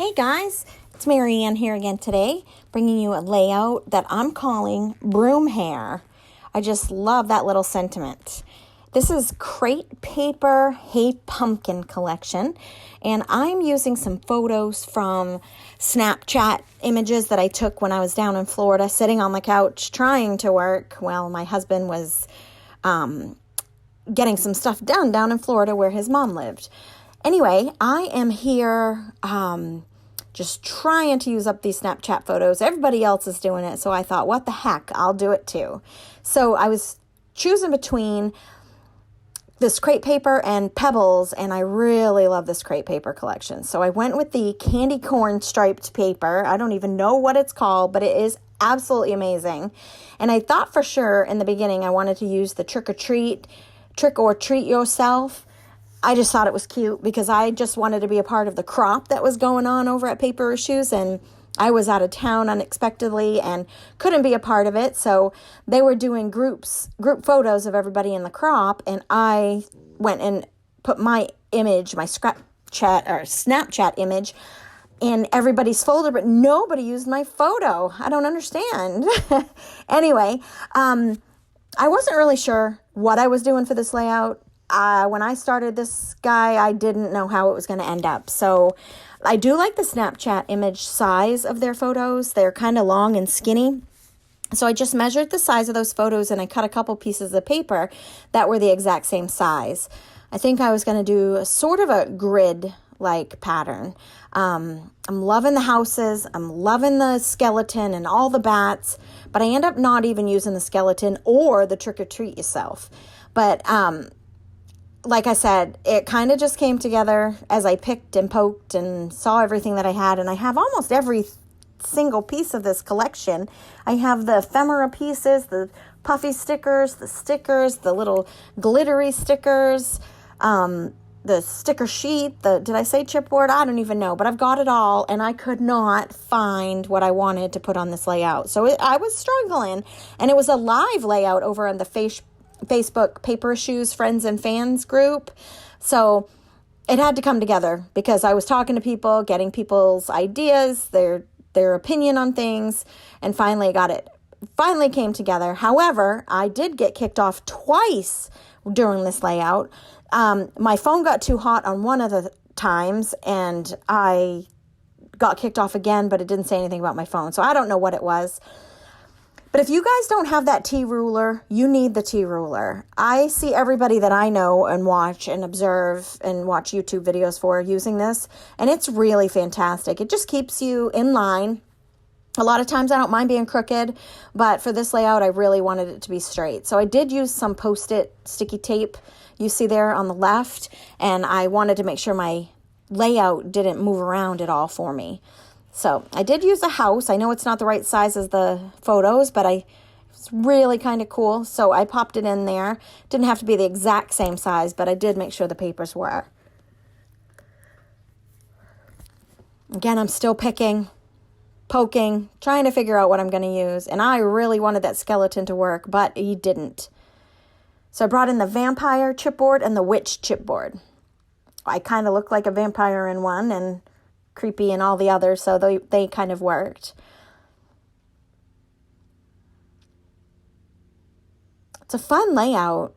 Hey guys, it's Marianne here again today, bringing you a layout that I'm calling Broom Hair. I just love that little sentiment. This is Crate Paper Hey Pumpkin collection, and I'm using some photos from Snapchat images that I took when I was down in Florida, sitting on the couch trying to work while my husband was getting some stuff done down in Florida where his mom lived. Anyway, I am here just trying to use up these Snapchat photos. Everybody else is doing it, so I thought, what the heck, I'll do it too. So I was choosing between this crepe paper and pebbles, and I really love this crepe paper collection. So I went with the candy corn striped paper. I don't even know what it's called, but it is absolutely amazing. And I thought for sure in the beginning I wanted to use the trick or treat yourself. I just thought it was cute because I just wanted to be a part of the crop that was going on over at Paper Issues, and I was out of town unexpectedly and couldn't be a part of it. So they were doing group photos of everybody in the crop, and I went and put my image, my Snapchat image, in everybody's folder, but nobody used my photo. I don't understand. Anyway, I wasn't really sure what I was doing for this layout. When I started this guy, I didn't know how it was going to end up. So I do like the Snapchat image size of their photos. They're kind of long and skinny. So I just measured the size of those photos and I cut a couple pieces of paper that were the exact same size. I think I was going to do a sort of a grid-like pattern. I'm loving the houses. I'm loving the skeleton and all the bats. But I end up not even using the skeleton or the trick or treat yourself. But like I said, it kind of just came together as I picked and poked and saw everything that I had. And I have almost every single piece of this collection. I have the ephemera pieces, the puffy stickers, the little glittery stickers, the sticker sheet, did I say chipboard? I don't even know, but I've got it all, and I could not find what I wanted to put on this layout. So I was struggling, and it was a live layout over on the Facebook Paper Issues Friends and Fans group. So it had to come together because I was talking to people, getting people's ideas, their opinion on things, and finally came together. However, I did get kicked off twice during this layout. My phone got too hot on one of the times, and I got kicked off again, but it didn't say anything about my phone. So I don't know what it was. But if you guys don't have that T-ruler, you need the T-ruler. I see everybody that I know and watch and observe and watch YouTube videos for using this, and it's really fantastic. It just keeps you in line. A lot of times I don't mind being crooked, but for this layout, I really wanted it to be straight. So I did use some Post-it sticky tape you see there on the left, and I wanted to make sure my layout didn't move around at all for me. So I did use a house. I know it's not the right size as the photos, but it's really kind of cool. So I popped it in there. Didn't have to be the exact same size, but I did make sure the papers were. Again, I'm still picking, poking, trying to figure out what I'm going to use. And I really wanted that skeleton to work, but he didn't. So I brought in the vampire chipboard and the witch chipboard. I kind of look like a vampire in one and creepy in all the others, so they kind of worked. It's a fun layout.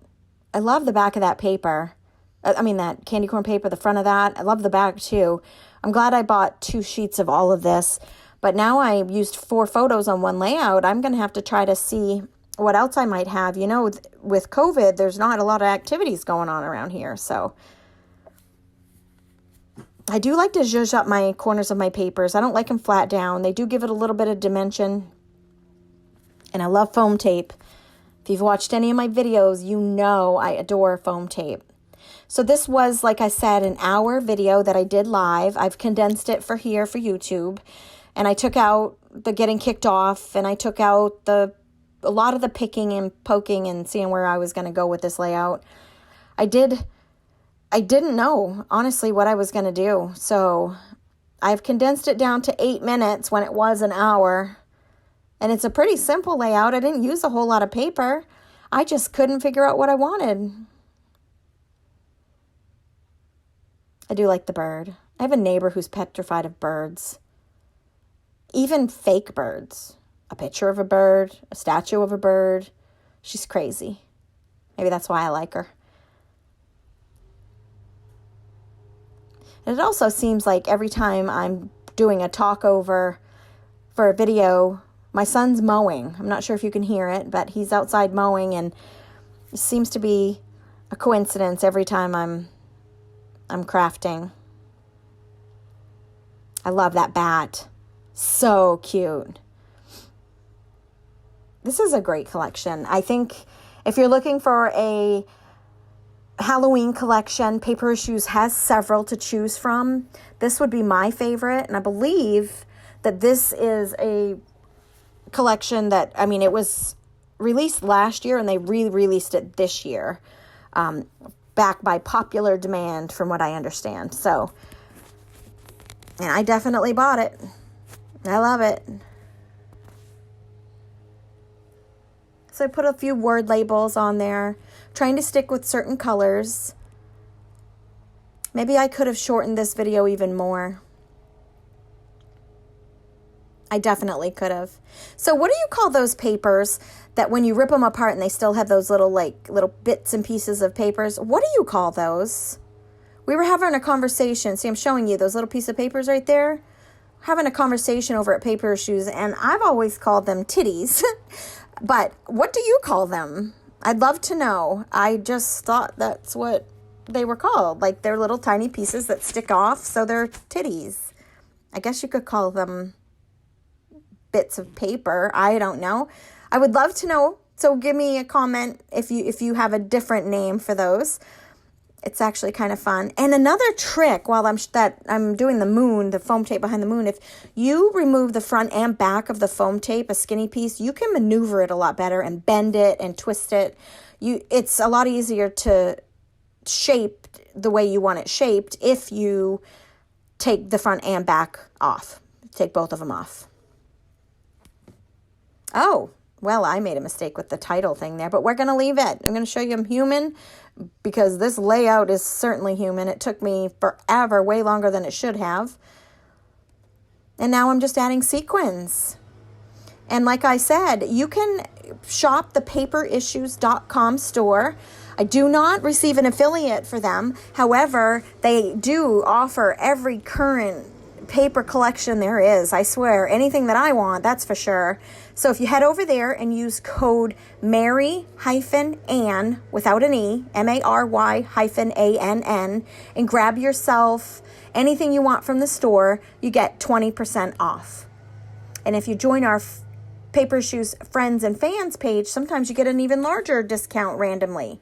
I love the back of that paper. That candy corn paper, the front of that. I love the back too. I'm glad I bought 2 sheets of all of this, but now I used 4 photos on one layout. I'm going to have to try to see what else I might have. You know, with COVID, there's not a lot of activities going on around here, so I do like to zhuzh up my corners of my papers. I don't like them flat down. They do give it a little bit of dimension. And I love foam tape. If you've watched any of my videos, you know I adore foam tape. So this was, like I said, an hour video that I did live. I've condensed it for YouTube. And I took out the getting kicked off, and I took out a lot of the picking and poking and seeing where I was going to go with this layout. I didn't know, honestly, what I was going to do. So I've condensed it down to 8 minutes when it was an hour. And it's a pretty simple layout. I didn't use a whole lot of paper. I just couldn't figure out what I wanted. I do like the bird. I have a neighbor who's petrified of birds, even fake birds. A picture of a bird, a statue of a bird. She's crazy. Maybe that's why I like her. And it also seems like every time I'm doing a talk over for a video, my son's mowing. I'm not sure if you can hear it, but he's outside mowing, and it seems to be a coincidence every time I'm crafting. I love that bat. So cute. This is a great collection. I think if you're looking for a Halloween collection, Paper Issues has several to choose from. This would be my favorite, and I believe that this is a collection that, I mean, it was released last year and they re-released it this year, back by popular demand from what I understand. So, and I definitely bought it. I love it. So I put a few word labels on there, trying to stick with certain colors. Maybe I could have shortened this video even more. I definitely could have. So what do you call those papers that when you rip them apart and they still have those little bits and pieces of papers? What do you call those? We were having a conversation. See, I'm showing you those little pieces of papers right there. Having a conversation over at Paper Issues, and I've always called them titties. But what do you call them? I'd love to know. I just thought that's what they were called. Like, they're little tiny pieces that stick off, so they're titties. I guess you could call them bits of paper. I don't know. I would love to know. So give me a comment if you have a different name for those. It's actually kind of fun. And another trick while I'm doing the moon, the foam tape behind the moon, if you remove the front and back of the foam tape, a skinny piece, you can maneuver it a lot better and bend it and twist it. It's a lot easier to shape the way you want it shaped if you take the front and back off. Take both of them off. Oh, well, I made a mistake with the title thing there, but we're going to leave it. I'm going to show you I'm human because this layout is certainly human. It took me forever, way longer than it should have. And now I'm just adding sequins. And like I said, you can shop the paperissues.com store. I do not receive an affiliate for them. However, they do offer every current paper collection there is. I swear, anything that I want, that's for sure. So if you head over there and use code Mary-Ann without an E, Mary-ANN, and grab yourself anything you want from the store, you get 20% off. And if you join our Paper Issues friends and fans page, sometimes you get an even larger discount randomly.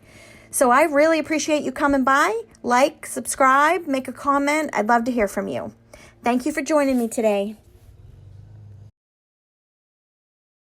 So I really appreciate you coming by. Like, subscribe, make a comment. I'd love to hear from you. Thank you for joining me today.